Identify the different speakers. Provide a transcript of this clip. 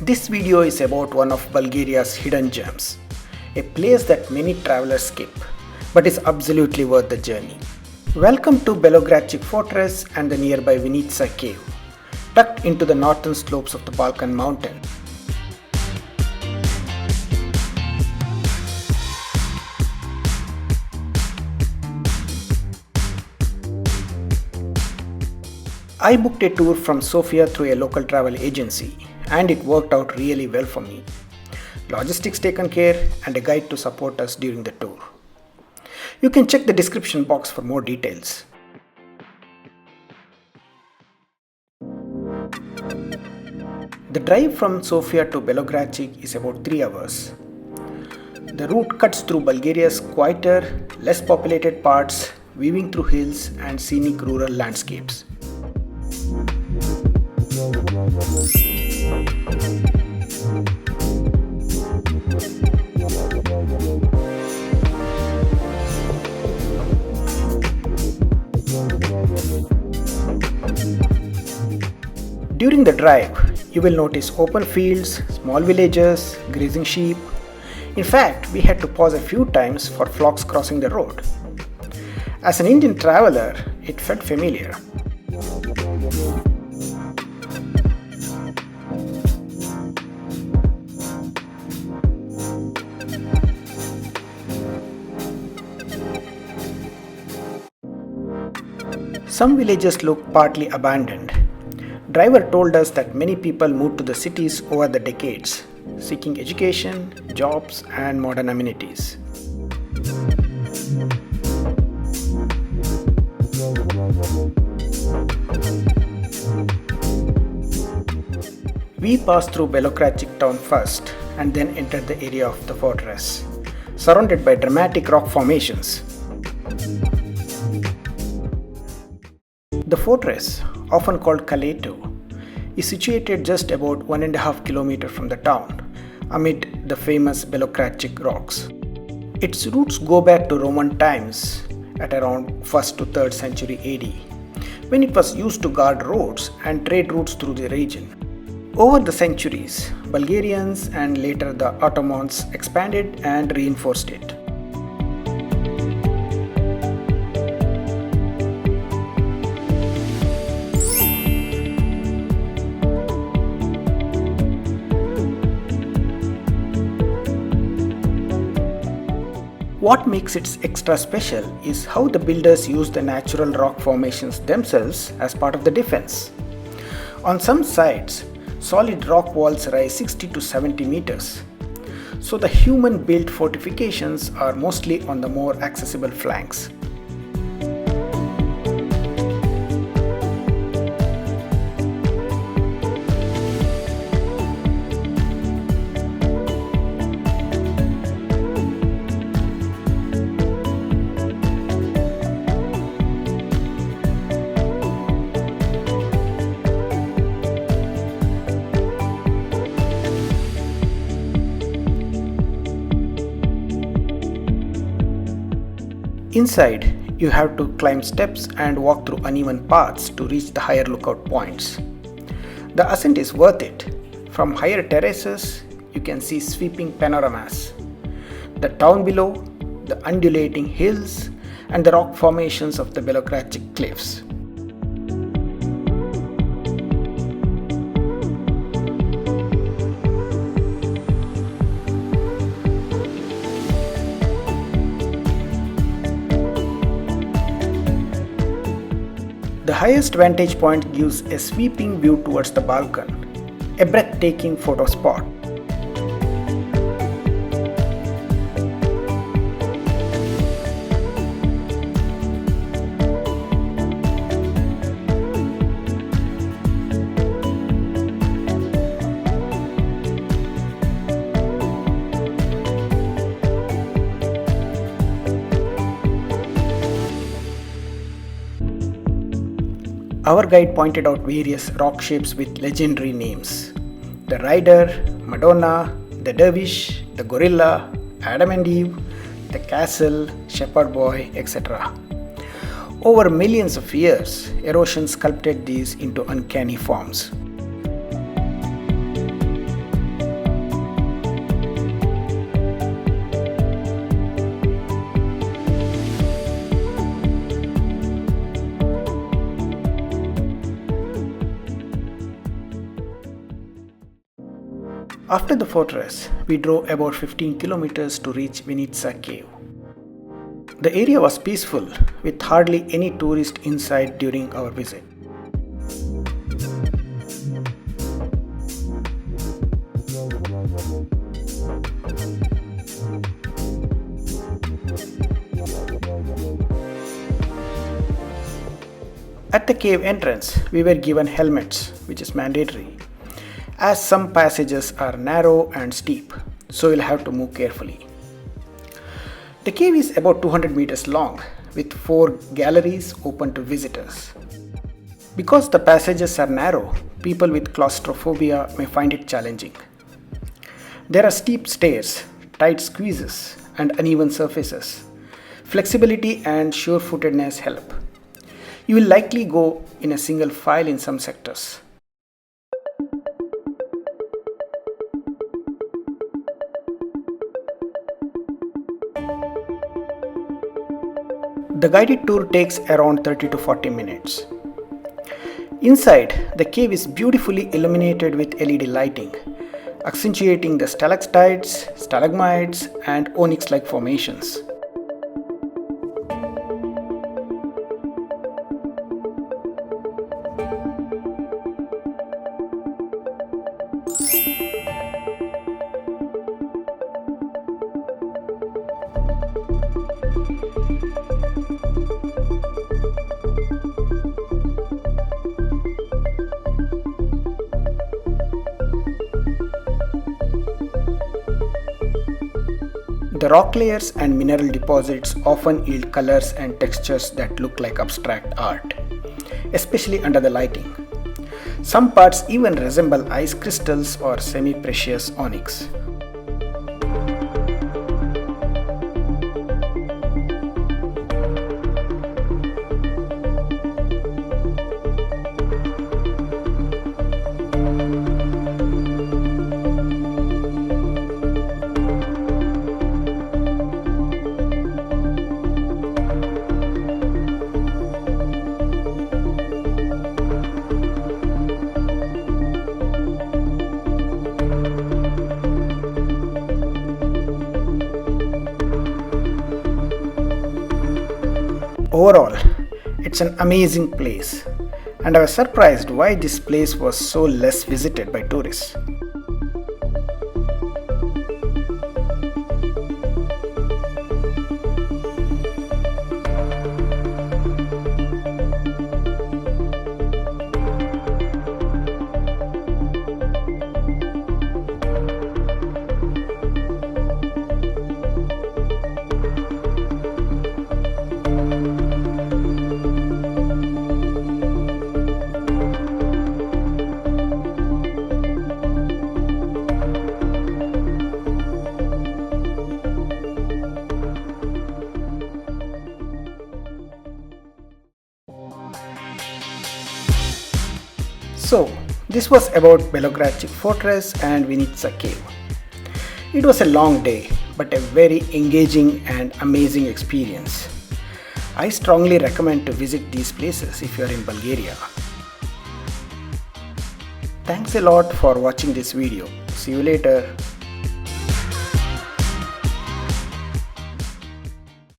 Speaker 1: This video is about one of Bulgaria's hidden gems, a place that many travelers skip, but is absolutely worth the journey. Welcome to Belogradchik fortress and the nearby Venetsa Cave, tucked into the northern slopes of the Balkan mountain. I booked a tour from Sofia through a local travel agency, and it worked out really well for me. Logistics taken care and a guide to support us during the tour. You can check the description box for more details. The drive from Sofia to Belogradchik is about 3 hours. The route cuts through Bulgaria's quieter, less populated parts, weaving through hills and scenic rural landscapes. During the drive, you will notice open fields, small villages, grazing sheep. In fact, we had to pause a few times for flocks crossing the road. As an Indian traveler, it felt familiar. Some villages look partly abandoned. Driver told us that many people moved to the cities over the decades, seeking education, jobs, and modern amenities. We passed through Belogradchik town first and then entered the area of the fortress, surrounded by dramatic rock formations. The fortress, often called Kaleto, is situated just about 1.5 kilometers from the town, amid the famous Belogradchik rocks. Its roots go back to Roman times at around 1st to 3rd century AD, when it was used to guard roads and trade routes through the region. Over the centuries, Bulgarians and later the Ottomans expanded and reinforced it. What makes it extra special is how the builders use the natural rock formations themselves as part of the defense. On some sites, solid rock walls rise 60 to 70 meters, so the human-built fortifications are mostly on the more accessible flanks. Inside, you have to climb steps and walk through uneven paths to reach the higher lookout points. The ascent is worth it. From higher terraces, you can see sweeping panoramas. The town below, the undulating hills, and the rock formations of the Belogradchik cliffs. The highest vantage point gives a sweeping view towards the Balkan, a breathtaking photo spot. Our guide pointed out various rock shapes with legendary names: the Rider, Madonna, the Dervish, the Gorilla, Adam and Eve, the Castle, Shepherd Boy, etc. Over millions of years, erosion sculpted these into uncanny forms. After the fortress, we drove about 15 kilometers to reach Venetsa Cave. The area was peaceful, with hardly any tourists inside during our visit. At the cave entrance, we were given helmets, which is mandatory, as some passages are narrow and steep, so you'll have to move carefully. The cave is about 200 meters long, with 4 galleries open to visitors. Because the passages are narrow, people with claustrophobia may find it challenging. There are steep stairs, tight squeezes, and uneven surfaces. Flexibility and sure-footedness help. You will likely go in a single file in some sectors. The guided tour takes around 30 to 40 minutes. Inside, the cave is beautifully illuminated with LED lighting, accentuating the stalactites, stalagmites, and onyx-like formations. The rock layers and mineral deposits often yield colors and textures that look like abstract art, especially under the lighting. Some parts even resemble ice crystals or semi-precious onyx. Overall, it's an amazing place, and I was surprised why this place was so less visited by tourists. So, this was about Belogradchik Fortress and Venetsa Cave. It was a long day, but a very engaging and amazing experience. I strongly recommend to visit these places if you are in Bulgaria. Thanks a lot for watching this video. See you later.